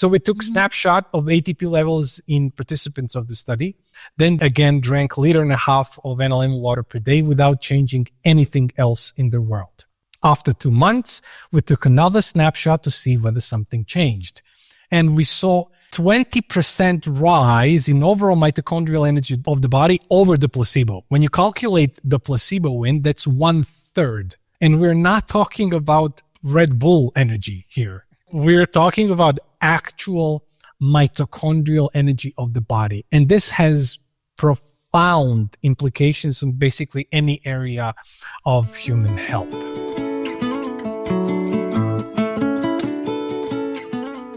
So we took snapshot of ATP levels in participants of the study, then again drank 1.5 liters of Analemma water per day without changing anything else in the world. After 2 months, we took another snapshot to see whether something changed. And we saw 20% rise in overall mitochondrial energy of the body over the placebo. When you calculate the placebo in, that's 1/3. And we're not talking about Red Bull energy here. We're talking about actual mitochondrial energy of the body. And this has profound implications on basically any area of human health.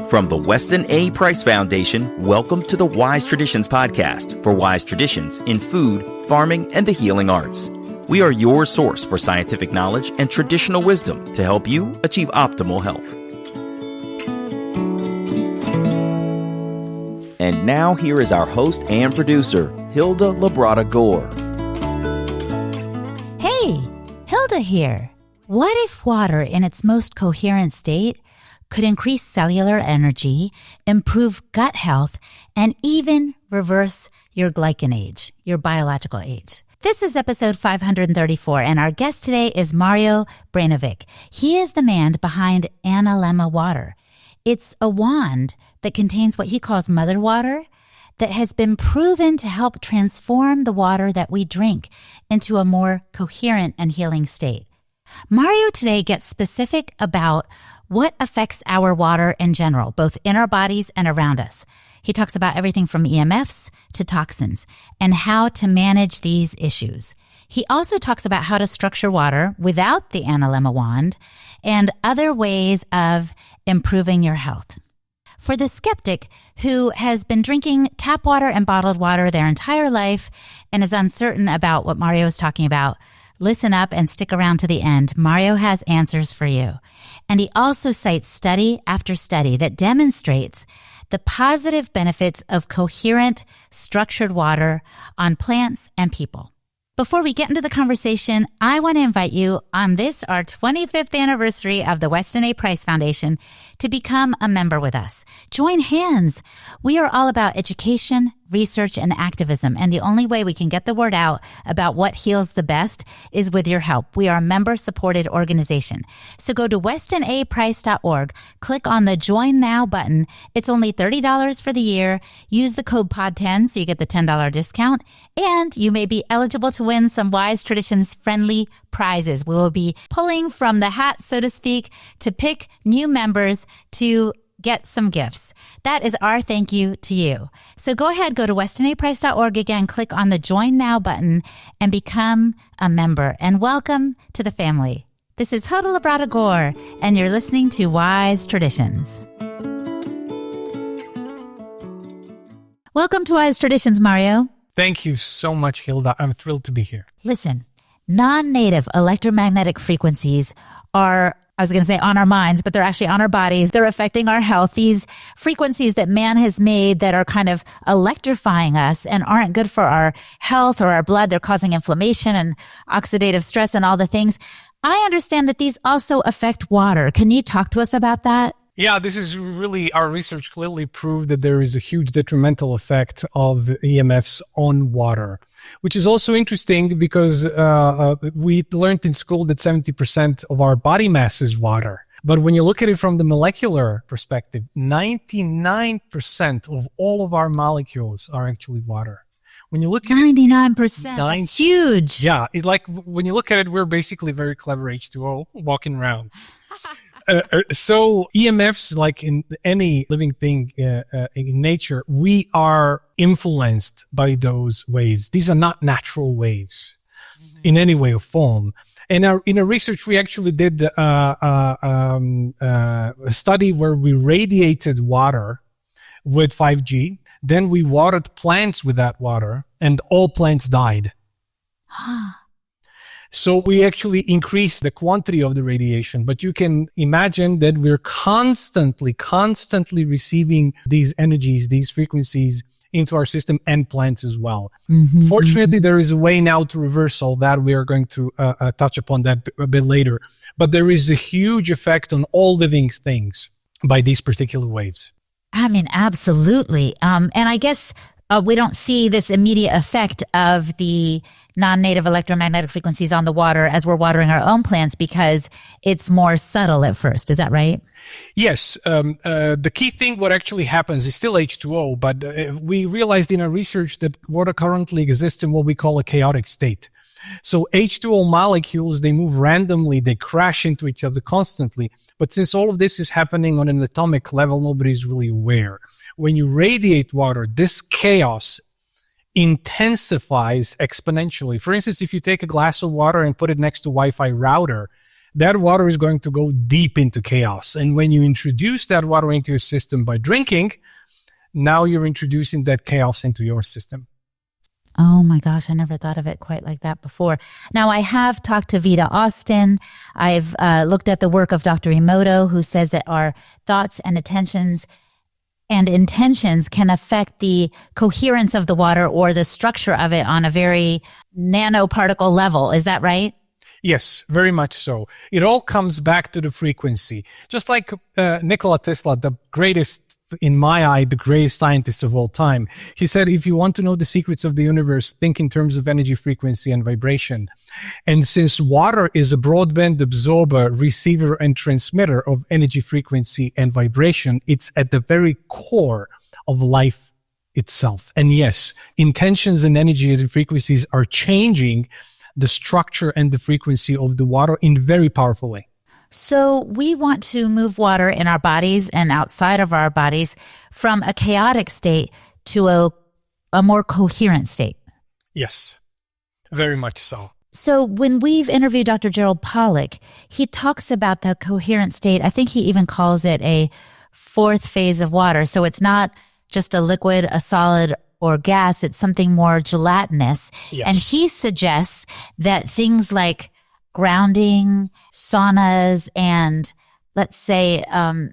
From the Weston A. Price Foundation, welcome to the Wise Traditions podcast for wise traditions in food, farming, and the healing arts. We are your source for scientific knowledge and traditional wisdom to help you achieve optimal health. And now here is our host and producer, Hilda Labrada Gore. Hey, Hilda here. What if water in its most coherent state could increase cellular energy, improve gut health, and even reverse your Glycan age, your biological age? This is episode 534, and our guest today is Mario Brainović. He is the man behind Analemma water. It's a wand that contains what he calls mother water that has been proven to help transform the water that we drink into a more coherent and healing state. Mario today gets specific about what affects our water in general, both in our bodies and around us. He talks about everything from EMFs to toxins and how to manage these issues. He also talks about how to structure water without the Analemma wand and other ways of improving your health. For the skeptic who has been drinking tap water and bottled water their entire life and is uncertain about what Mario is talking about, listen up and stick around to the end. Mario has answers for you. And he also cites study after study that demonstrates the positive benefits of coherent, structured water on plants and people. Before we get into the conversation, I want to invite you on this, our 25th anniversary of the Weston A. Price Foundation, to become a member with us. Join hands. We are all about education, research, and activism. And the only way we can get the word out about what heals the best is with your help. We are a member-supported organization. So go to westonaprice.org, click on the Join Now button. It's only $30 for the year. Use the code POD10 so you get the $10 discount. And you may be eligible to win some Wise Traditions friendly prizes. We will be pulling from the hat, so to speak, to pick new members to get some gifts. That is our thank you to you. So go ahead, go to westonaprice.org again, click on the Join Now button and become a member. And welcome to the family. This is Hilda Labrada Gore, and you're listening to Wise Traditions. Welcome to Wise Traditions, Mario. Thank you so much, Hilda. I'm thrilled to be here. Listen, non-native electromagnetic frequencies are, I was going to say on our minds, but they're actually on our bodies. They're affecting our health. These frequencies that man has made that are kind of electrifying us and aren't good for our health or our blood. They're causing inflammation and oxidative stress and all the things. I understand that these also affect water. Can you talk to us about that? Yeah, this is really, our research clearly proved that there is a huge detrimental effect of EMFs on water, which is also interesting because we learned in school that 70% of our body mass is water. But when you look at it from the molecular perspective, 99% of all of our molecules are actually water. When you look at 99%, that's huge. Yeah, it's like when you look at it, we're basically very clever H2O walking around. So EMFs, like in any living thing in nature, we are influenced by those waves. These are not natural waves in any way or form. And in our research, we actually did a study where we radiated water with 5G. Then we watered plants with that water, and all plants died. So we actually increased the quantity of the radiation, but you can imagine that we're constantly receiving these energies, these frequencies into our system and plants as well. Fortunately, there is a way now to reverse all that. We are going to touch upon that a bit later. But there is a huge effect on all living things by these particular waves. I mean, absolutely. And I guess we don't see this immediate effect of the non-native electromagnetic frequencies on the water as we're watering our own plants because it's more subtle at first. Is that right? Yes. The key thing, what actually happens is still H2O, but we realized in our research that water currently exists in what we call a chaotic state. So H2O molecules, they move randomly, they crash into each other constantly. But since all of this is happening on an atomic level, nobody's really aware. When you radiate water, this chaos intensifies exponentially. For instance, if you take a glass of water and put it next to Wi-Fi router, that water is going to go deep into chaos. And when you introduce that water into your system by drinking, now you're introducing that chaos into your system. Oh my gosh, I never thought of it quite like that before. Now, I have talked to Vita Austin. I've looked at the work of Dr. Emoto, who says that our thoughts and intentions can affect the coherence of the water or the structure of it on a very nanoparticle level. Is that right? Yes, very much so. It all comes back to the frequency. Just like Nikola Tesla, the greatest, in my eye, the greatest scientist of all time. He said, if you want to know the secrets of the universe, think in terms of energy, frequency, and vibration. And since water is a broadband absorber, receiver, and transmitter of energy, frequency, and vibration, it's at the very core of life itself. And yes, intentions and energy and frequencies are changing the structure and the frequency of the water in very powerful way. So we want to move water in our bodies and outside of our bodies from a chaotic state to a more coherent state. Yes, very much so. So when we've interviewed Dr. Gerald Pollack, he talks about the coherent state. I think he even calls it a fourth phase of water. So it's not just a liquid, a solid, or gas. It's something more gelatinous. Yes. And he suggests that things like grounding, saunas, and let's say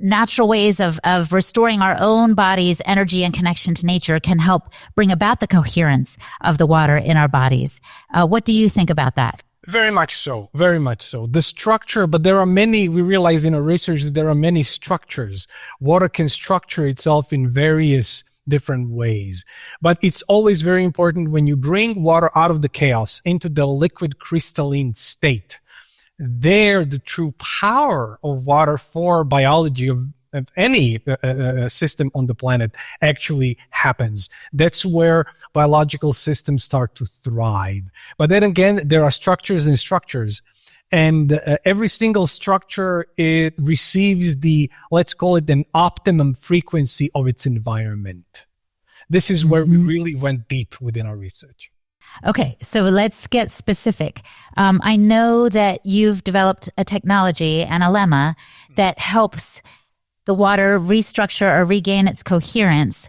natural ways of restoring our own body's energy and connection to nature can help bring about the coherence of the water in our bodies. What do you think about that? Very much so. Very much so. The structure, but there are many, we realized in our research that there are many structures. Water can structure itself in various different ways. But it's always very important when you bring water out of the chaos into the liquid crystalline state. There, the true power of water for biology of any system on the planet actually happens. That's where biological systems start to thrive. But then again, there are structures and structures. And every single structure, it receives let's call it an optimum frequency of its environment. This is where we really went deep within our research. Okay, so let's get specific. I know that you've developed a technology, Analemma, that helps the water restructure or regain its coherence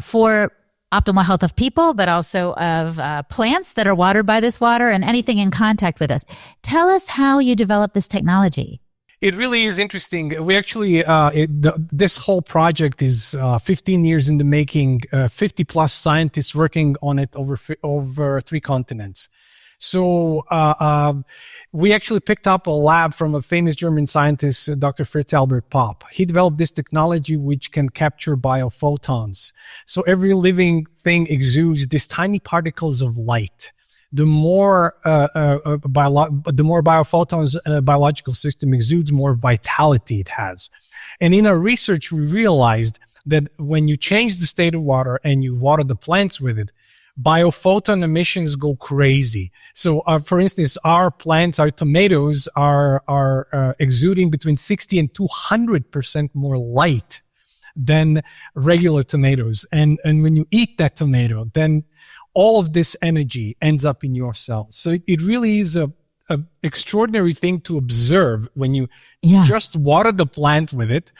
for optimal health of people, but also of plants that are watered by this water and anything in contact with us. Tell us how you developed this technology. It really is interesting. We actually, this whole project is 15 years in the making, 50 plus scientists working on it over 3 continents. So we actually picked up a lab from a famous German scientist, Dr. Fritz Albert Popp. He developed this technology which can capture biophotons. So every living thing exudes these tiny particles of light. The more biophotons a biological system exudes, more vitality it has. And in our research, we realized that when you change the state of water and you water the plants with it, biophoton emissions go crazy. So, for instance, our plants, our tomatoes are exuding between 60 and 200% more light than regular tomatoes. And when you eat that tomato, then all of this energy ends up in your cells. So it really is a extraordinary thing to observe when you just water the plant with it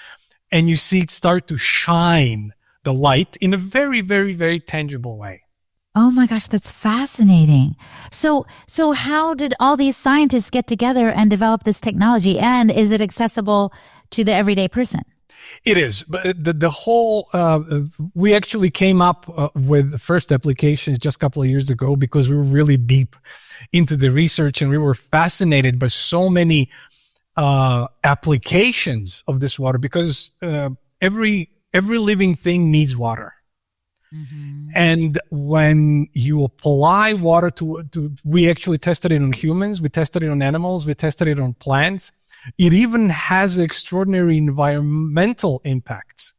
and you see it start to shine the light in a very, very, very tangible way. Oh my gosh, that's fascinating. So how did all these scientists get together and develop this technology? And is it accessible to the everyday person? It is, but the whole, we actually came up with the first applications just a couple of years ago because we were really deep into the research and we were fascinated by so many applications of this water because every every living thing needs water. Mm-hmm. And when you apply water we actually tested it on humans, we tested it on animals, we tested it on plants. It even has extraordinary environmental impacts.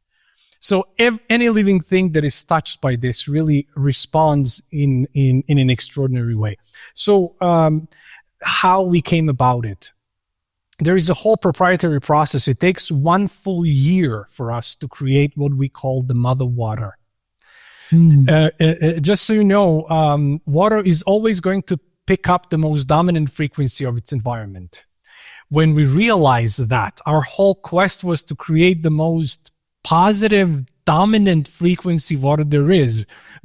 So any living thing that is touched by this really responds in an extraordinary way. So how we came about it. There is a whole proprietary process. It takes 1 full year for us to create what we call the mother water. Just so you know, water is always going to pick up the most dominant frequency of its environment. When we realized that, our whole quest was to create the most positive, dominant frequency water there is,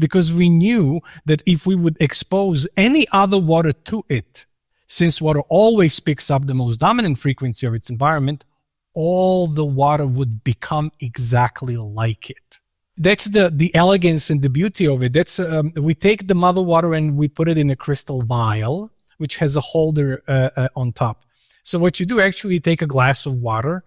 because we knew that if we would expose any other water to it, since water always picks up the most dominant frequency of its environment, all the water would become exactly like it. That's the elegance and the beauty of it. That's we take the mother water and we put it in a crystal vial, which has a holder on top. So what you do, actually, you take a glass of water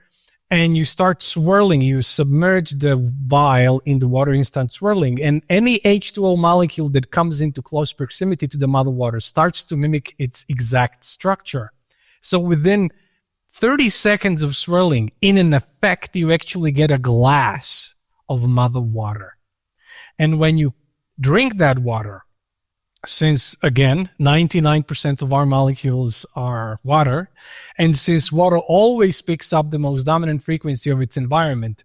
and you start swirling. You submerge the vial in the water and start swirling. And any H2O molecule that comes into close proximity to the mother water starts to mimic its exact structure. So within 30 seconds of swirling, in an effect, you actually get a glass of mother water. And when you drink that water, since, again, 99% of our molecules are water, and since water always picks up the most dominant frequency of its environment,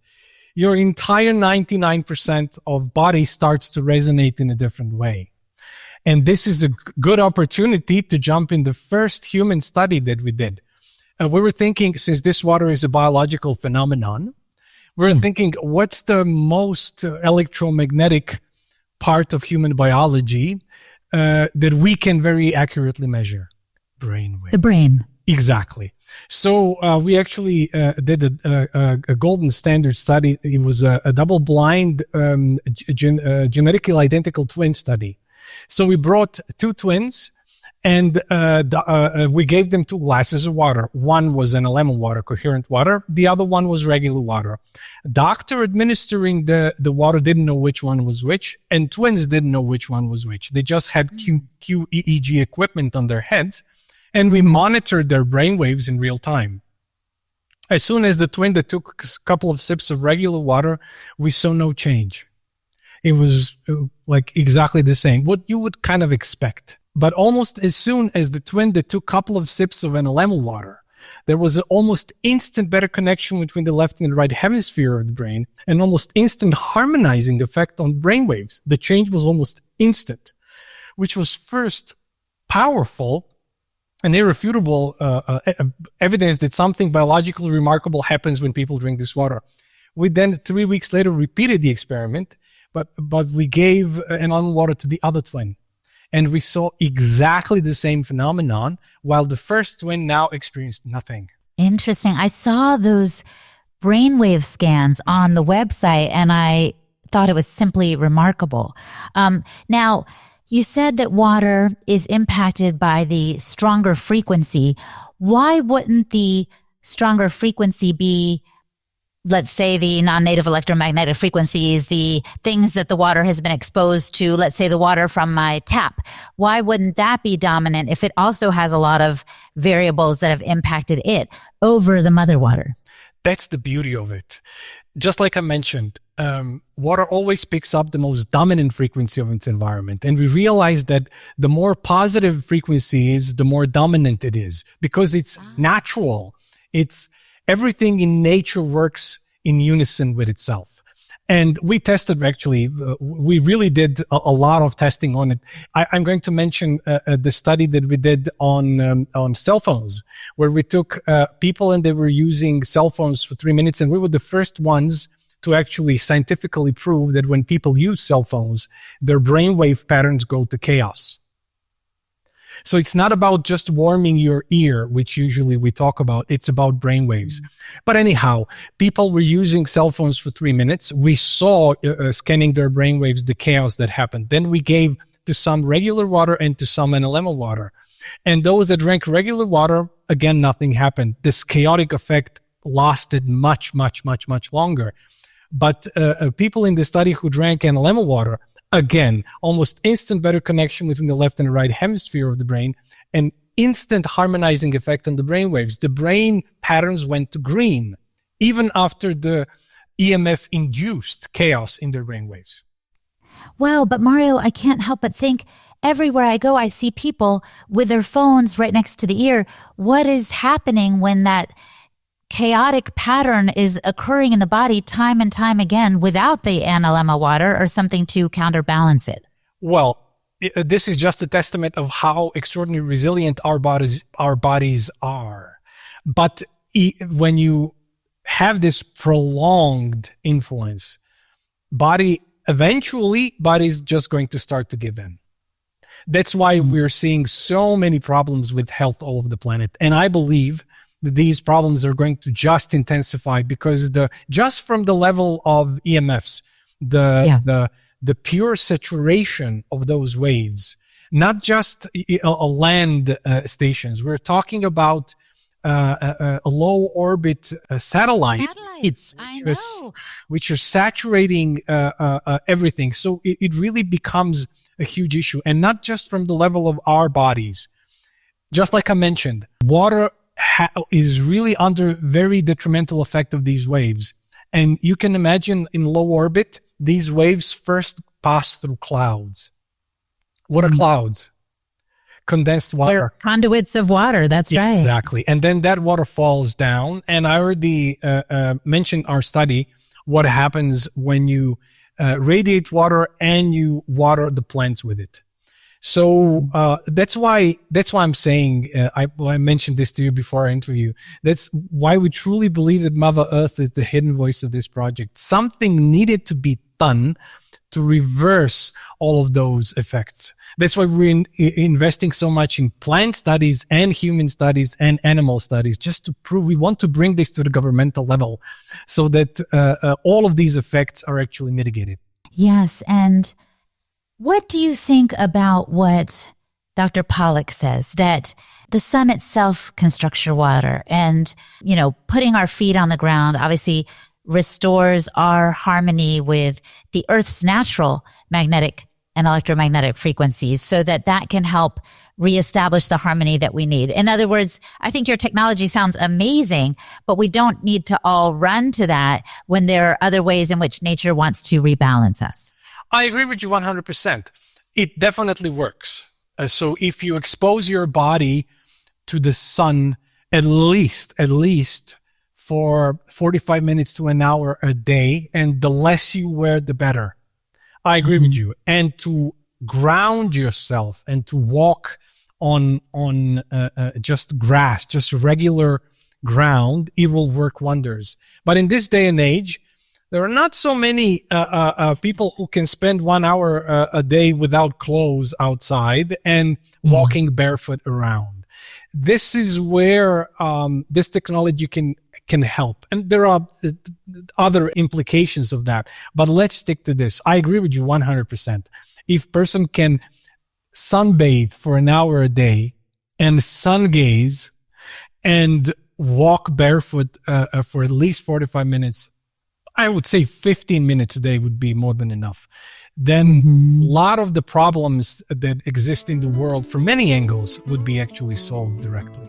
your entire 99% of body starts to resonate in a different way. And this is a good opportunity to jump in the first human study that we did. We were thinking, since this water is a biological phenomenon, we're thinking, what's the most electromagnetic part of human biology that we can very accurately measure? Brainwave. The brain. Exactly. So we actually did a golden standard study. It was a double-blind genetically identical twin study. So we brought 2 twins, and we gave them 2 glasses of water. One was Analemma water, Coherent water. The other one was regular water. Doctor administering the water didn't know which one was which, and twins didn't know which one was which. They just had QEEG equipment on their heads, and we monitored their brainwaves in real time. As soon as the twin that took a couple of sips of regular water, we saw no change. It was like exactly the same, what you would kind of expect. But almost as soon as the twin that took a couple of sips of Analemma water, there was an almost instant better connection between the left and the right hemisphere of the brain, and almost instant harmonizing effect on brainwaves. The change was almost instant, which was first powerful and irrefutable evidence that something biologically remarkable happens when people drink this water. We then 3 weeks later repeated the experiment, but we gave Analemma water to the other twin. And we saw exactly the same phenomenon, while the first twin now experienced nothing. Interesting. I saw those brainwave scans on the website, and I thought it was simply remarkable. Now, you said that water is impacted by the stronger frequency. Why wouldn't the stronger frequency be, let's say, the non-native electromagnetic frequencies, the things that the water has been exposed to, let's say the water from my tap? Why wouldn't that be dominant if it also has a lot of variables that have impacted it over the mother water? That's the beauty of it. Just like I mentioned, water always picks up the most dominant frequency of its environment. And we realize that the more positive frequency is, the more dominant it is, because it's natural. It's everything in nature works in unison with itself. And we tested, actually, we really did a lot of testing on it. I'm going to mention the study that we did on cell phones, where we took people and they were using cell phones for 3 minutes. And we were the first ones to actually scientifically prove that when people use cell phones, their brainwave patterns go to chaos. So it's not about just warming your ear, which usually we talk about. It's about brainwaves. But anyhow, people were using cell phones for 3 minutes. We saw, scanning their brainwaves, the chaos that happened. Then we gave to some regular water and to some Analemma water. And those that drank regular water, again, nothing happened. This chaotic effect lasted much, much, much, much longer. But people in the study who drank Analemma water, again, almost instant better connection between the left and the right hemisphere of the brain, and instant harmonizing effect on the brain waves. The brain patterns went to green, even after the EMF induced chaos in their brain waves. Wow, but Mario, I can't help but think everywhere I go, I see people with their phones right next to the ear. What is happening when that chaotic pattern is occurring in the body time and time again without the Analemma water or something to counterbalance it? Well, this is just a testament of how extraordinarily resilient our bodies are. But when you have this prolonged influence, eventually body's just going to start to give in. That's why we're seeing so many problems with health all over the planet. And I believe that these problems are going to just intensify because just from the level of EMFs, the pure saturation of those waves, not just land stations. We're talking about a low orbit satellite. Which are saturating everything. So it really becomes a huge issue, and not just from the level of our bodies. Just like I mentioned, water is really under very detrimental effect of these waves. And you can imagine in low orbit, these waves first pass through clouds. What are clouds? Condensed water. They're conduits of water. That's right. Exactly. And then that water falls down. And I already mentioned our study, what happens when you radiate water and you water the plants with it. So that's why I'm saying, I mentioned this to you before our interview. That's why we truly believe that Mother Earth is the hidden voice of this project. Something needed to be done to reverse all of those effects. That's why we're investing so much in plant studies and human studies and animal studies, just to prove we want to bring this to the governmental level so that all of these effects are actually mitigated. Yes. And what do you think about what Dr. Pollack says, that the sun itself can structure water and, putting our feet on the ground obviously restores our harmony with the Earth's natural magnetic and electromagnetic frequencies so that can help reestablish the harmony that we need. In other words, I think your technology sounds amazing, but we don't need to all run to that when there are other ways in which nature wants to rebalance us. I agree with you 100%. It definitely works. So if you expose your body to the sun at least for 45 minutes to an hour a day, and the less you wear, the better. I agree with you. And to ground yourself and to walk on just grass, just regular ground, it will work wonders. But in this day and age, there are not so many people who can spend 1 hour a day without clothes outside and walking barefoot around. This is where this technology can help. And there are other implications of that. But let's stick to this. I agree with you 100%. If person can sunbathe for an hour a day and sun gaze and walk barefoot for at least 45 minutes, I would say 15 minutes a day would be more than enough. Then a lot of the problems that exist in the world from many angles would be actually solved directly.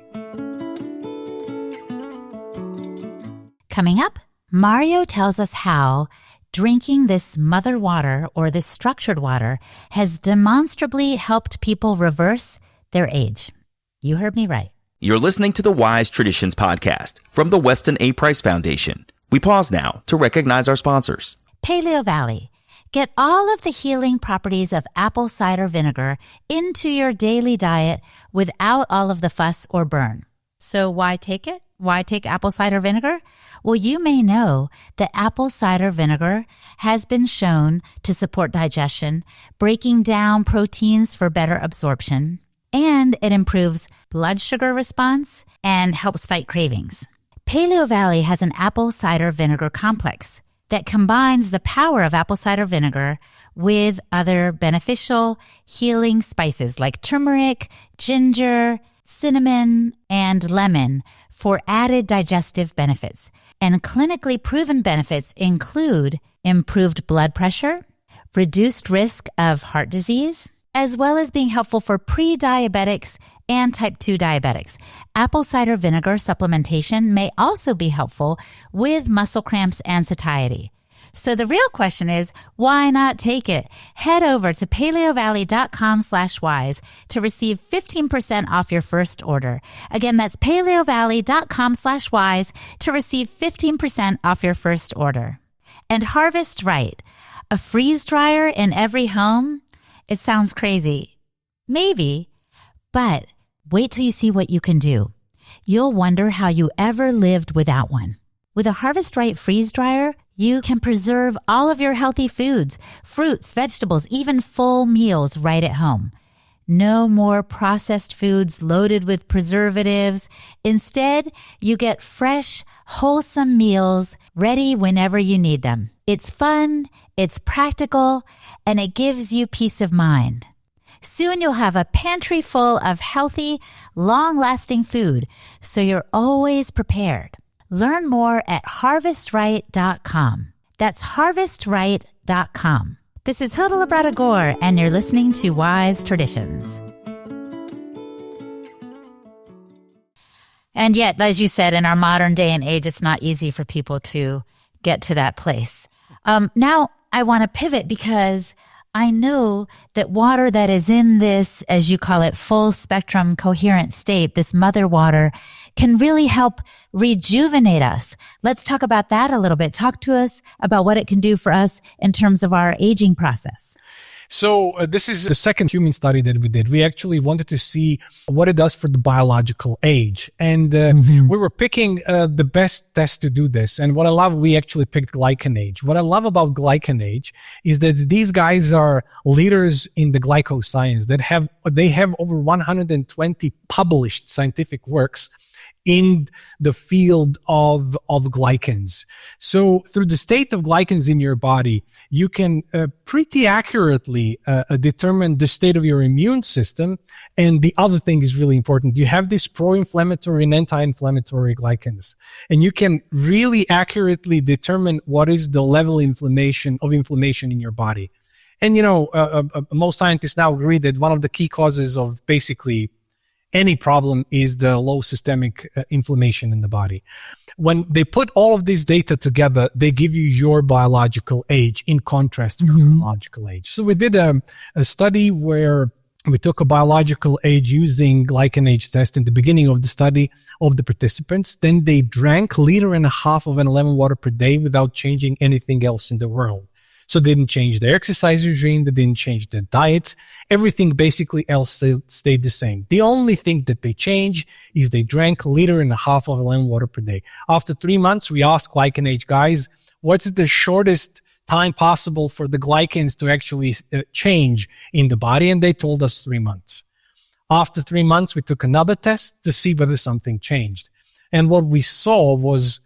Coming up, Mario tells us how drinking this mother water or this structured water has demonstrably helped people reverse their age. You heard me right. You're listening to the Wise Traditions podcast from the Weston A. Price Foundation. We pause now to recognize our sponsors. Paleo Valley. Get all of the healing properties of apple cider vinegar into your daily diet without all of the fuss or burn. So why take it? Why take apple cider vinegar? Well, you may know that apple cider vinegar has been shown to support digestion, breaking down proteins for better absorption, and it improves blood sugar response and helps fight cravings. Paleo Valley has an apple cider vinegar complex that combines the power of apple cider vinegar with other beneficial healing spices like turmeric, ginger, cinnamon, and lemon for added digestive benefits. And clinically proven benefits include improved blood pressure, reduced risk of heart disease, as well as being helpful for pre-diabetics and type 2 diabetics. Apple cider vinegar supplementation may also be helpful with muscle cramps and satiety. So the real question is, why not take it? Head over to paleovalley.com/wise to receive 15% off your first order. Again, that's paleovalley.com/wise to receive 15% off your first order. And harvest right. A freeze dryer in every home? It sounds crazy. Maybe, but wait till you see what you can do. You'll wonder how you ever lived without one. With a Harvest Right freeze dryer, you can preserve all of your healthy foods, fruits, vegetables, even full meals right at home. No more processed foods loaded with preservatives. Instead, you get fresh, wholesome meals ready whenever you need them. It's fun, it's practical, and it gives you peace of mind. Soon you'll have a pantry full of healthy, long-lasting food, so you're always prepared. Learn more at harvestright.com. That's harvestright.com. This is Hilda Labrada Gore, and you're listening to Wise Traditions. And yet, as you said, in our modern day and age, it's not easy for people to get to that place. Now, I want to pivot because I know that water that is in this, as you call it, full spectrum coherent state, this mother water, can really help rejuvenate us. Let's talk about that a little bit. Talk to us about what it can do for us in terms of our aging process. So this is the second human study that we did. We actually wanted to see what it does for the biological age. And we were picking the best test to do this. And what I love, we actually picked Glycan age. What I love about Glycan age is that these guys are leaders in the glycoscience. They have over 120 published scientific works in the field of glycans. So through the state of glycans in your body, you can pretty accurately determine the state of your immune system. And the other thing is really important. You have these pro-inflammatory and anti-inflammatory glycans, and you can really accurately determine what is the level of inflammation in your body. And, most scientists now agree that one of the key causes of basically any problem is the low systemic inflammation in the body. When they put all of this data together, they give you your biological age in contrast to your biological age. So we did a study where we took a biological age using Glycan age test in the beginning of the study of the participants. Then they drank 1.5 liters of Analemma water per day without changing anything else in the world. So they didn't change their exercise regime, they didn't change their diets. Everything basically else stayed the same. The only thing that they changed is they drank 1.5 liters of Analemma water per day. After 3 months, we asked Glycan age guys, what's the shortest time possible for the glycans to actually change in the body? And they told us 3 months. After 3 months, we took another test to see whether something changed. And what we saw was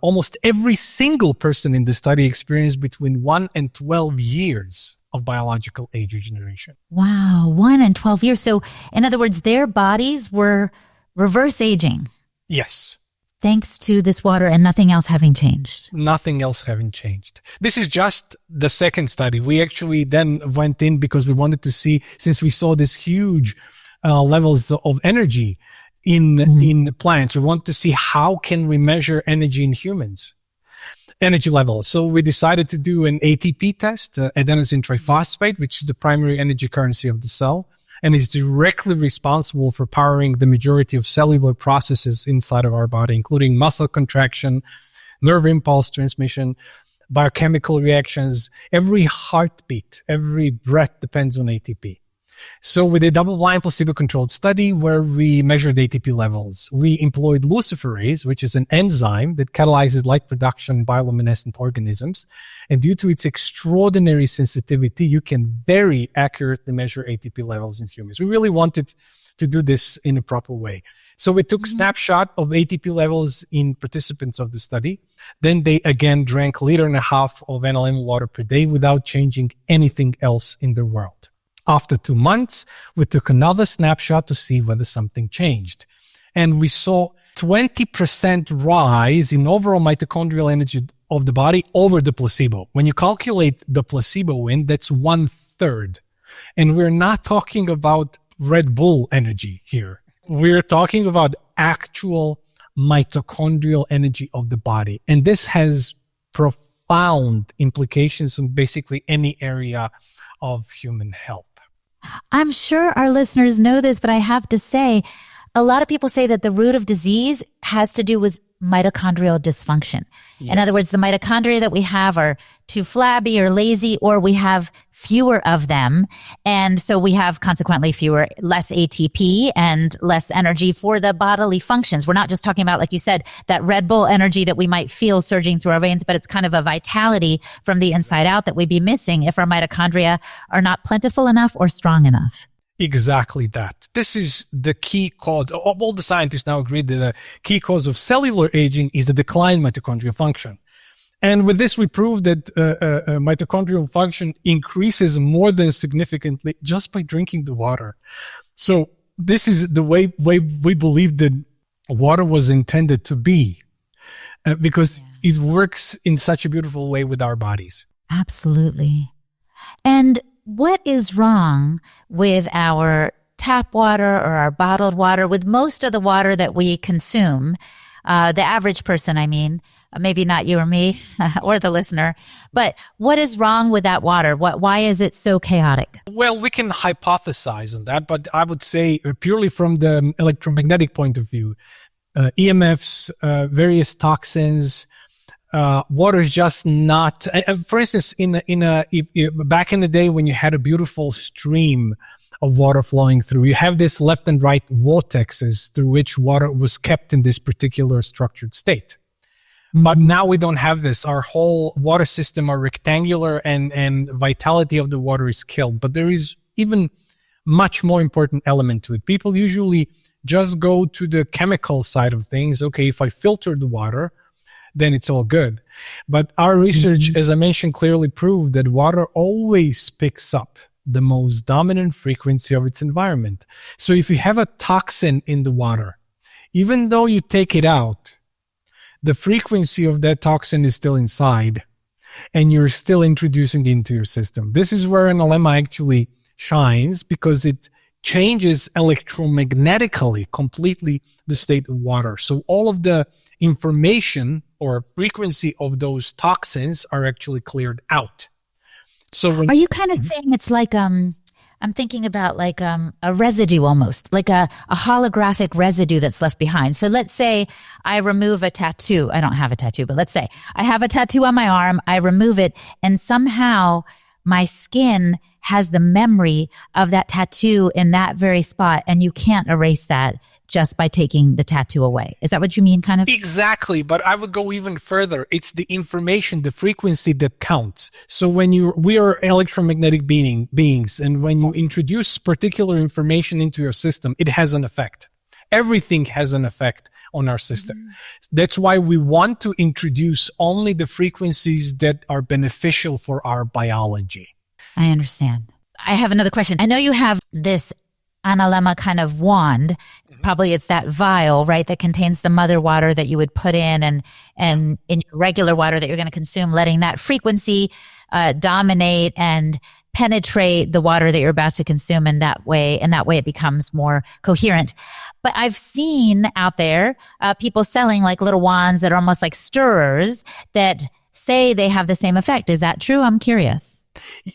almost every single person in the study experienced between 1 and 12 years of biological age regeneration. Wow, 1 and 12 years. So, in other words, their bodies were reverse aging. Yes. Thanks to this water and nothing else having changed. Nothing else having changed. This is just the second study. We actually then went in because we wanted to see, since we saw this huge levels of energy in plants, we want to see how can we measure energy in humans, energy levels. So we decided to do an ATP test, adenosine triphosphate, which is the primary energy currency of the cell, and is directly responsible for powering the majority of cellular processes inside of our body, including muscle contraction, nerve impulse transmission, biochemical reactions. Every heartbeat, every breath depends on ATP. So we did a double-blind placebo-controlled study where we measured ATP levels. We employed luciferase, which is an enzyme that catalyzes light production in bioluminescent organisms. And due to its extraordinary sensitivity, you can very accurately measure ATP levels in humans. We really wanted to do this in a proper way. So we took snapshot of ATP levels in participants of the study. Then they again drank 1.5 liters of Analemma water per day without changing anything else in their world. After 2 months, we took another snapshot to see whether something changed. And we saw 20% rise in overall mitochondrial energy of the body over the placebo. When you calculate the placebo in, that's 1/3. And we're not talking about Red Bull energy here. We're talking about actual mitochondrial energy of the body. And this has profound implications on basically any area of human health. I'm sure our listeners know this, but I have to say, a lot of people say that the root of disease has to do with mitochondrial dysfunction. Yes. In other words, the mitochondria that we have are too flabby or lazy, or we have fewer of them. And so we have consequently less ATP and less energy for the bodily functions. We're not just talking about, like you said, that Red Bull energy that we might feel surging through our veins, but it's kind of a vitality from the inside out that we'd be missing if our mitochondria are not plentiful enough or strong enough. Exactly that. This is the key cause. All the scientists now agree that the key cause of cellular aging is the decline in mitochondrial function. And with this, we prove that mitochondrial function increases more than significantly just by drinking the water. So this is the way we believe that water was intended to be, because it works in such a beautiful way with our bodies. Absolutely. And what is wrong with our tap water or our bottled water, with most of the water that we consume, the average person, I mean, maybe not you or me or the listener, but what is wrong with that water? Why is it so chaotic? Well, we can hypothesize on that, but I would say purely from the electromagnetic point of view, EMFs, various toxins, water is just not. For instance, back in the day when you had a beautiful stream of water flowing through, you have this left and right vortexes through which water was kept in this particular structured state. But now we don't have this. Our whole water system are rectangular, and vitality of the water is killed. But there is even much more important element to it. People usually just go to the chemical side of things. Okay, if I filter the water, then it's all good. But our research, as I mentioned, clearly proved that water always picks up the most dominant frequency of its environment. So if you have a toxin in the water, even though you take it out, the frequency of that toxin is still inside, and you're still introducing it into your system. This is where Analemma actually shines, because it changes electromagnetically completely the state of water. So all of the information or frequency of those toxins are actually cleared out. So are you kind of saying it's like I'm thinking about like a residue almost, like a holographic residue that's left behind. So let's say I remove a tattoo. I don't have a tattoo, but let's say I have a tattoo on my arm. I remove it, and somehow my skin has the memory of that tattoo in that very spot, and you can't erase that just by taking the tattoo away. Is that what you mean, kind of? Exactly, but I would go even further. It's the information, the frequency that counts. So when we are electromagnetic beings, and when you introduce particular information into your system, it has an effect. Everything has an effect on our system. That's why we want to introduce only the frequencies that are beneficial for our biology. I understand. I have another question. I know you have this Analemma kind of wand. Probably it's that vial, right, that contains the mother water that you would put in, and in your regular water that you're going to consume, letting that frequency dominate and penetrate the water that you're about to consume in that way. And that way it becomes more coherent. But I've seen out there people selling like little wands that are almost like stirrers that say they have the same effect. Is that true? I'm curious.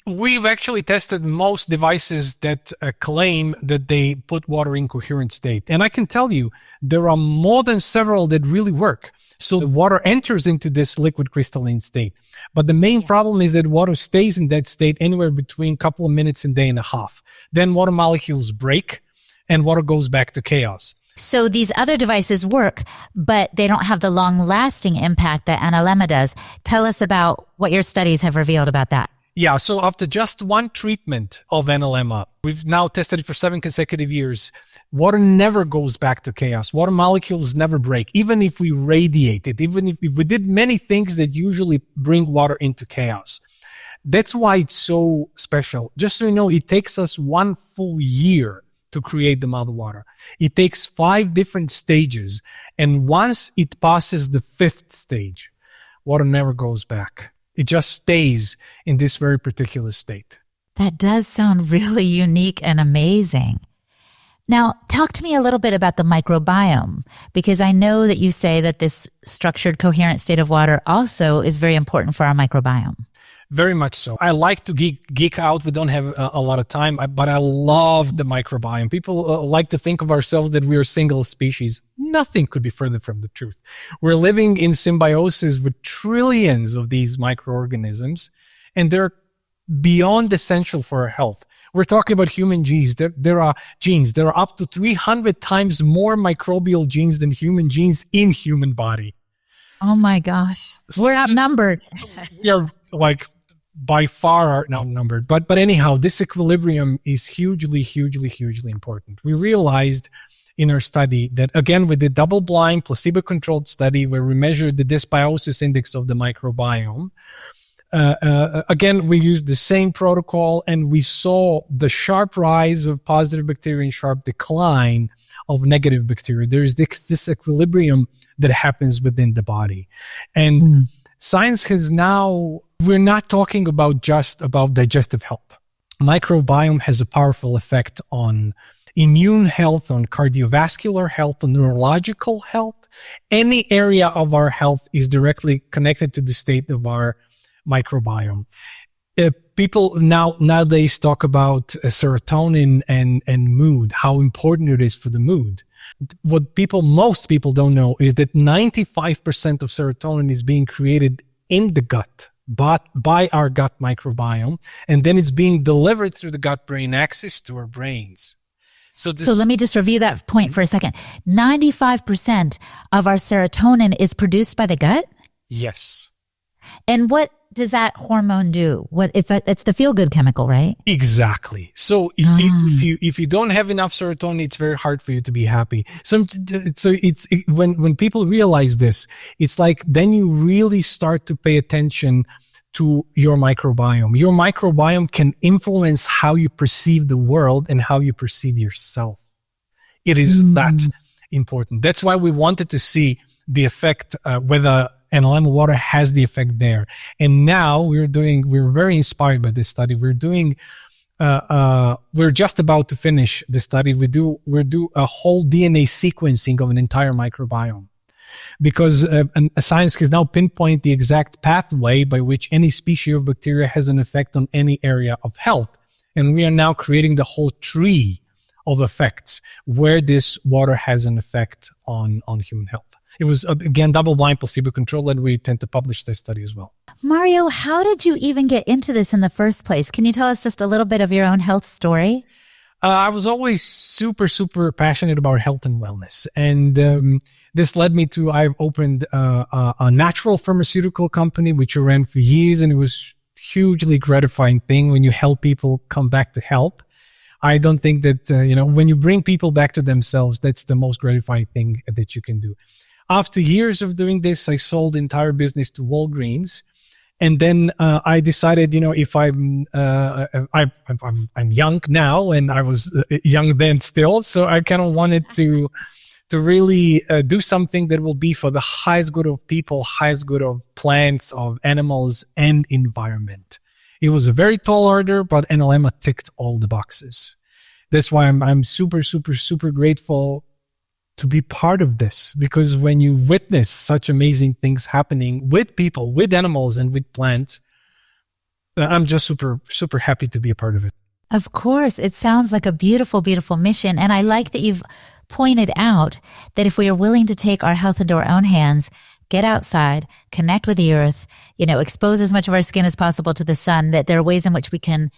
We've actually tested most devices that claim that they put water in coherent state. And I can tell you, there are more than several that really work. So the water enters into this liquid crystalline state. But the main problem is that water stays in that state anywhere between a couple of minutes and a day and a half. Then water molecules break and water goes back to chaos. So these other devices work, but they don't have the long-lasting impact that Analemma does. Tell us about what your studies have revealed about that. Yeah, so after just one treatment of Analemma, we've now tested it for 7 consecutive years. Water never goes back to chaos. Water molecules never break, even if we radiate it, even if we did many things that usually bring water into chaos. That's why it's so special. Just so you know, it takes us 1 full year to create the mother water. It takes 5 different stages, And once it passes the 5th stage, water never goes back. It just stays in this very particular state. That does sound really unique and amazing. Now, talk to me a little bit about the microbiome, because I know that you say that this structured, coherent state of water also is very important for our microbiome. Very much so. I like to geek out. We don't have a lot of time, but I love the microbiome. People like to think of ourselves that we are a single species. Nothing could be further from the truth. We're living in symbiosis with trillions of these microorganisms, and they're beyond essential for our health. We're talking about human genes. There are genes. There are up to 300 times more microbial genes than human genes in human body. Oh my gosh. We're outnumbered. We are like by far outnumbered. But anyhow, this equilibrium is hugely important. We realized in our study that, again, with the double-blind, placebo-controlled study where we measured the dysbiosis index of the microbiome, again, we used the same protocol, and we saw the sharp rise of positive bacteria and sharp decline of negative bacteria. There is this equilibrium that happens within the body. And science has now, we're not talking just about digestive health. Microbiome has a powerful effect on immune health, on cardiovascular health, on neurological health. Any area of our health is directly connected to the state of our microbiome. People nowadays talk about serotonin and mood, how important it is for the mood. What most people don't know is that 95% of serotonin is being created in the gut, but by our gut microbiome, and then it's being delivered through the gut-brain axis to our brains. So let me just review that point for a second. 95% of our serotonin is produced by the gut? Yes. And what does that hormone do? It's the feel-good chemical, right? Exactly. So if you don't have enough serotonin, it's very hard for you to be happy. So when people realize this, it's like then you really start to pay attention to your microbiome. Your microbiome can influence how you perceive the world and how you perceive yourself. It is that important. That's why we wanted to see the effect, whether Analemma water has the effect there. And now we're very inspired by this study. We're just about to finish the study. We'll do a whole DNA sequencing of an entire microbiome, because science has now pinpointed the exact pathway by which any species of bacteria has an effect on any area of health. And we are now creating the whole tree of effects where this water has an effect on human health. It was, again, double-blind, placebo-controlled, and we intend to publish this study as well. Mario, how did you even get into this in the first place? Can you tell us just a little bit of your own health story? I was always super passionate about health and wellness. And this led me to, I've opened a natural pharmaceutical company, which I ran for years, and it was a hugely gratifying thing when you help people come back to health. I don't think that, when you bring people back to themselves, that's the most gratifying thing that you can do. After years of doing this, I sold the entire business to Walgreens. And then I decided, if I'm young now, and I was young then still, so I kind of wanted to really do something that will be for the highest good of people, highest good of plants, of animals, and environment. It was a very tall order, but Analemma ticked all the boxes. That's why I'm super grateful to be part of this, because when you witness such amazing things happening with people, with animals, and with plants, I'm just super happy to be a part of it. Of course. It sounds like a beautiful mission. And I like that you've pointed out that if we are willing to take our health into our own hands, get outside, connect with the earth, expose as much of our skin as possible to the sun, that there are ways in which we can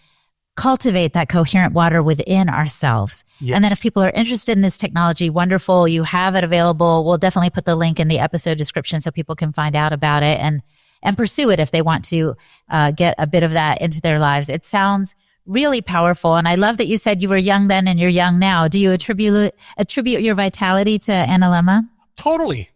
cultivate that coherent water within ourselves. Yes. And then if people are interested in this technology, wonderful, you have it available. We'll definitely put the link in the episode description so people can find out about it and pursue it if they want to get a bit of that into their lives. It sounds really powerful. And I love that you said you were young then and you're young now. Do you attribute your vitality to Analemma? Totally.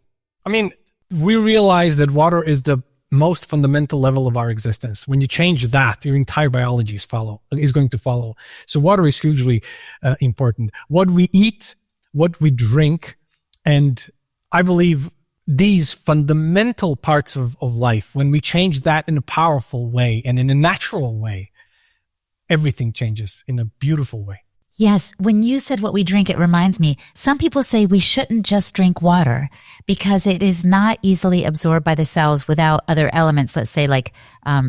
I mean, we realize that water is the most fundamental level of our existence. When you change that, your entire biology is going to follow. So water is hugely important. What we eat, what we drink, and I believe these fundamental parts of life, when we change that in a powerful way and in a natural way, everything changes in a beautiful way. Yes, when you said what we drink, it reminds me, some people say we shouldn't just drink water because it is not easily absorbed by the cells without other elements, let's say like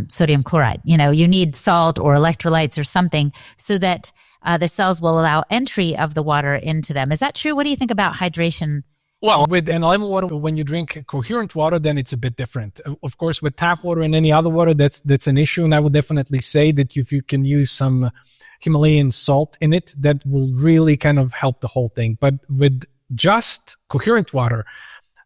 sodium chloride. You know, you need salt or electrolytes or something so that the cells will allow entry of the water into them. Is that true? What do you think about hydration? Well, with Analemma water, when you drink coherent water, then it's a bit different. Of course, with tap water and any other water, that's an issue. And I would definitely say that if you can use some Himalayan salt in it, that will really kind of help the whole thing. But with just coherent water,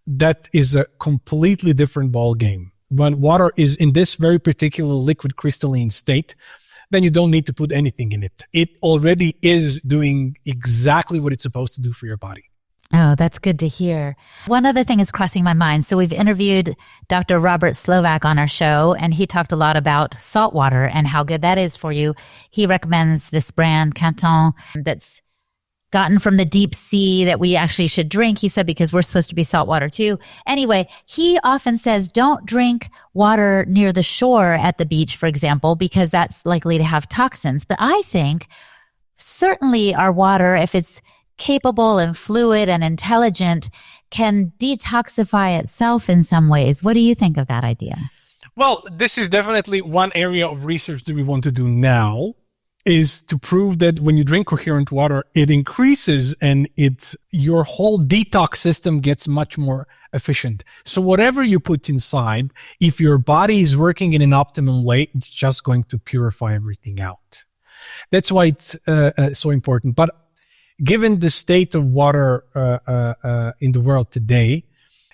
that is a completely different ball game. When water is in this very particular liquid crystalline state, then you don't need to put anything in it. It already is doing exactly what it's supposed to do for your body. Oh, that's good to hear. One other thing is crossing my mind. So we've interviewed Dr. Robert Slovak on our show, and he talked a lot about salt water and how good that is for you. He recommends this brand, Canton, that's gotten from the deep sea that we actually should drink, he said, because we're supposed to be salt water too. Anyway, he often says don't drink water near the shore at the beach, for example, because that's likely to have toxins. But I think certainly our water, if it's capable and fluid and intelligent, can detoxify itself in some ways. What do you think of that idea? Well, this is definitely one area of research that we want to do now, is to prove that when you drink coherent water, it increases and your whole detox system gets much more efficient. So whatever you put inside, if your body is working in an optimal way, it's just going to purify everything out. That's why it's so important. But given the state of water in the world today,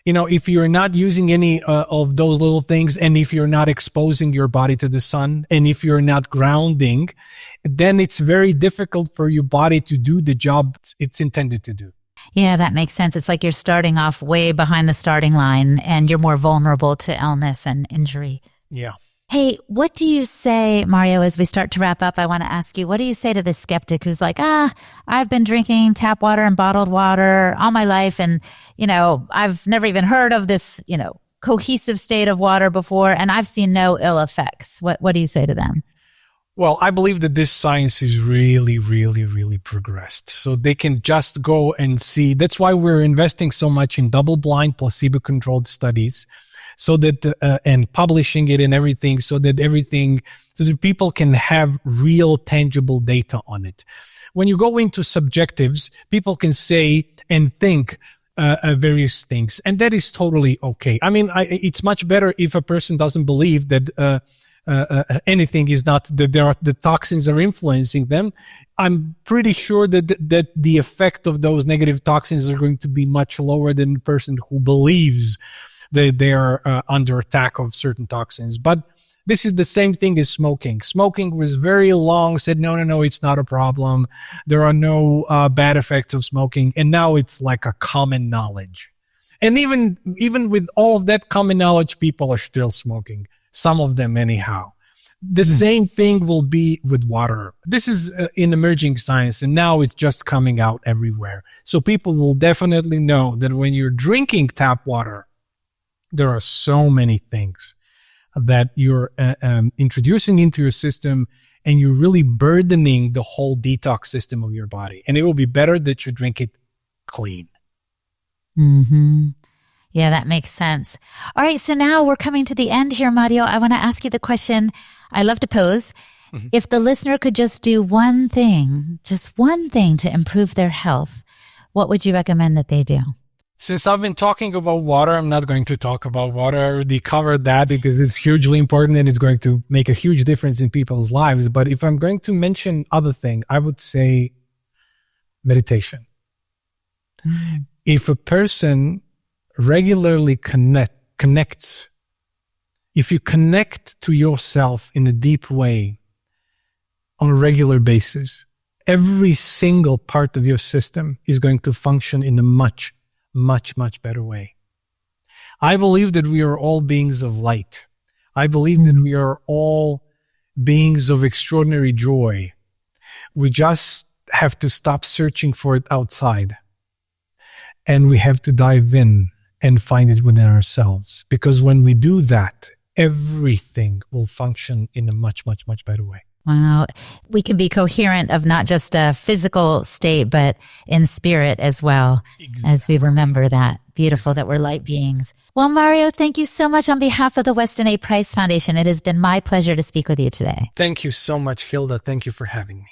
you know, if you're not using any of those little things, and if you're not exposing your body to the sun, and if you're not grounding, then it's very difficult for your body to do the job it's intended to do. Yeah, that makes sense. It's like you're starting off way behind the starting line and you're more vulnerable to illness and injury. Yeah. Hey, what do you say, Mario, as we start to wrap up? I want to ask you, what do you say to the skeptic who's like, I've been drinking tap water and bottled water all my life. And, you know, I've never even heard of this, you know, cohesive state of water before. And I've seen no ill effects. What do you say to them? Well, I believe that this science is really, really, really progressed. So they can just go and see. That's why we're investing so much in double-blind, placebo-controlled studies, so that and publishing it and everything, so that people can have real, tangible data on it. When you go into subjectives, people can say and think various things, and that is totally okay. I mean, it's much better if a person doesn't believe that anything is not, that the toxins are influencing them. I'm pretty sure that the effect of those negative toxins are going to be much lower than the person who believes that they are under attack of certain toxins. But this is the same thing as smoking. Smoking was very long, said, no, it's not a problem. There are no bad effects of smoking. And now it's like a common knowledge. And even with all of that common knowledge, people are still smoking. Some of them anyhow. The same thing will be with water. This is in emerging science, and now it's just coming out everywhere. So people will definitely know that when you're drinking tap water, there are so many things that you're introducing into your system, and you're really burdening the whole detox system of your body. And it will be better that you drink it clean. Mm-hmm. Yeah, that makes sense. All right, so now we're coming to the end here, Mario. I want to ask you the question I love to pose. Mm-hmm. If the listener could just do one thing to improve their health, what would you recommend that they do? Since I've been talking about water, I'm not going to talk about water. I already covered that because it's hugely important and it's going to make a huge difference in people's lives. But if I'm going to mention other thing, I would say meditation. Mm. If a person regularly connects, if you connect to yourself in a deep way on a regular basis, every single part of your system is going to function in a much better way. I believe that we are all beings of light. I believe that we are all beings of extraordinary joy. We just have to stop searching for it outside and we have to dive in and find it within ourselves. Because when we do that, everything will function in a much, much, much better way. Wow. We can be coherent of not just a physical state, but in spirit as well, as we remember that. Beautiful that we're light beings. Well, Mario, thank you so much on behalf of the Weston A. Price Foundation. It has been my pleasure to speak with you today. Thank you so much, Hilda. Thank you for having me.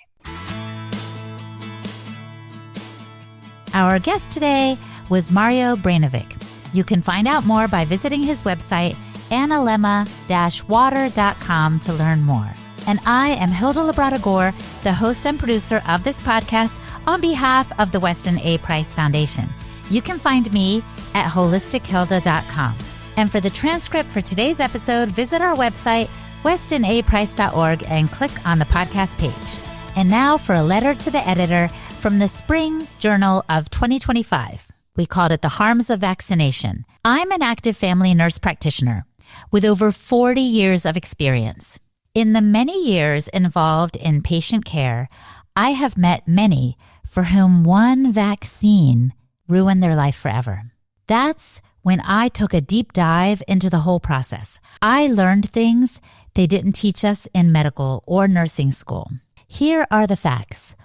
Our guest today was Mario Brainović. You can find out more by visiting his website, analemma-water.com, to learn more. And I am Hilda Labrada-Gore, the host and producer of this podcast on behalf of the Weston A. Price Foundation. You can find me at holistichilda.com. And for the transcript for today's episode, visit our website, westonaprice.org, and click on the podcast page. And now for a letter to the editor from the Spring Journal of 2025. We called it The Harms of Vaccination. I'm an active family nurse practitioner with over 40 years of experience. In the many years involved in patient care, I have met many for whom one vaccine ruined their life forever. That's when I took a deep dive into the whole process. I learned things they didn't teach us in medical or nursing school. Here are the facts.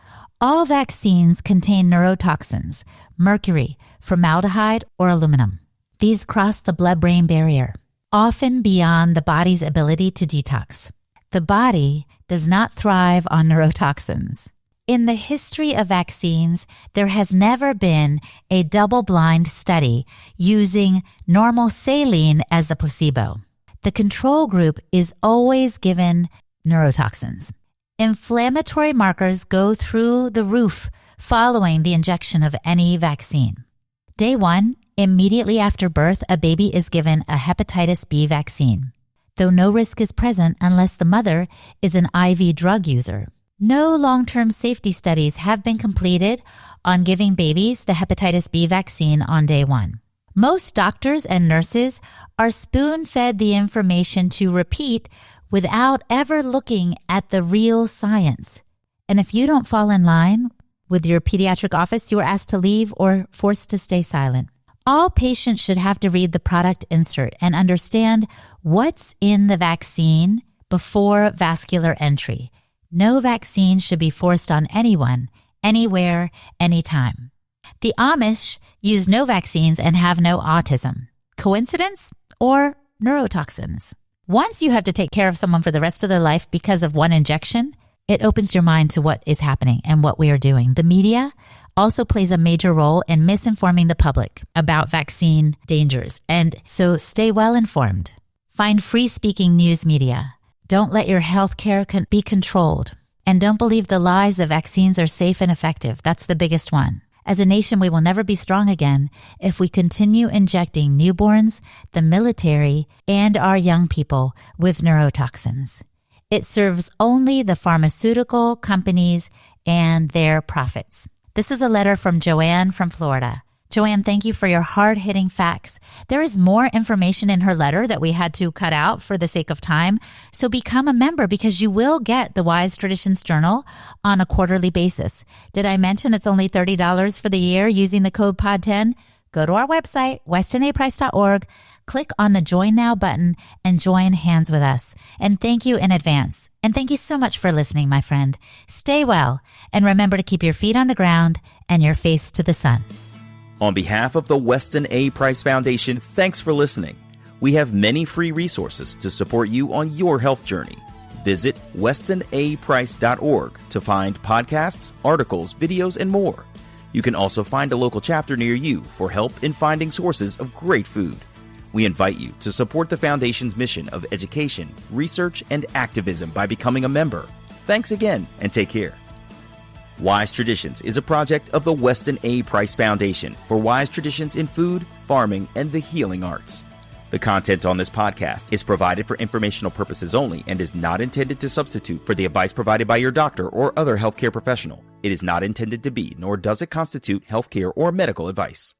All vaccines contain neurotoxins, mercury, formaldehyde, or aluminum. These cross the blood-brain barrier, often beyond the body's ability to detox. The body does not thrive on neurotoxins. In the history of vaccines, there has never been a double-blind study using normal saline as the placebo. The control group is always given neurotoxins. Inflammatory markers go through the roof following the injection of any vaccine. Day 1, immediately after birth, a baby is given a hepatitis B vaccine, though no risk is present unless the mother is an IV drug user. No long-term safety studies have been completed on giving babies the hepatitis B vaccine on day 1. Most doctors and nurses are spoon-fed the information to repeat without ever looking at the real science. And if you don't fall in line with your pediatric office, you are asked to leave or forced to stay silent. All patients should have to read the product insert and understand what's in the vaccine before vascular entry. No vaccine should be forced on anyone, anywhere, anytime. The Amish use no vaccines and have no autism. Coincidence or neurotoxins? Once you have to take care of someone for the rest of their life because of one injection, it opens your mind to what is happening and what we are doing. The media also plays a major role in misinforming the public about vaccine dangers. And so stay well informed. Find free-speaking news media. Don't let your health care be controlled. And don't believe the lies that vaccines are safe and effective. That's the biggest one. As a nation, we will never be strong again if we continue injecting newborns, the military, and our young people with neurotoxins. It serves only the pharmaceutical companies and their profits. This is a letter from Joanne from Florida. Joanne, thank you for your hard-hitting facts. There is more information in her letter that we had to cut out for the sake of time. So become a member because you will get the Wise Traditions Journal on a quarterly basis. Did I mention it's only $30 for the year using the code POD10? Go to our website, westonaprice.org, click on the Join Now button, and join hands with us. And thank you in advance. And thank you so much for listening, my friend. Stay well, and remember to keep your feet on the ground and your face to the sun. On behalf of the Weston A. Price Foundation, thanks for listening. We have many free resources to support you on your health journey. Visit westonaprice.org to find podcasts, articles, videos, and more. You can also find a local chapter near you for help in finding sources of great food. We invite you to support the Foundation's mission of education, research, and activism by becoming a member. Thanks again, and take care. Wise Traditions is a project of the Weston A. Price Foundation for wise traditions in food, farming, and the healing arts. The content on this podcast is provided for informational purposes only and is not intended to substitute for the advice provided by your doctor or other healthcare professional. It is not intended to be, nor does it constitute healthcare or medical advice.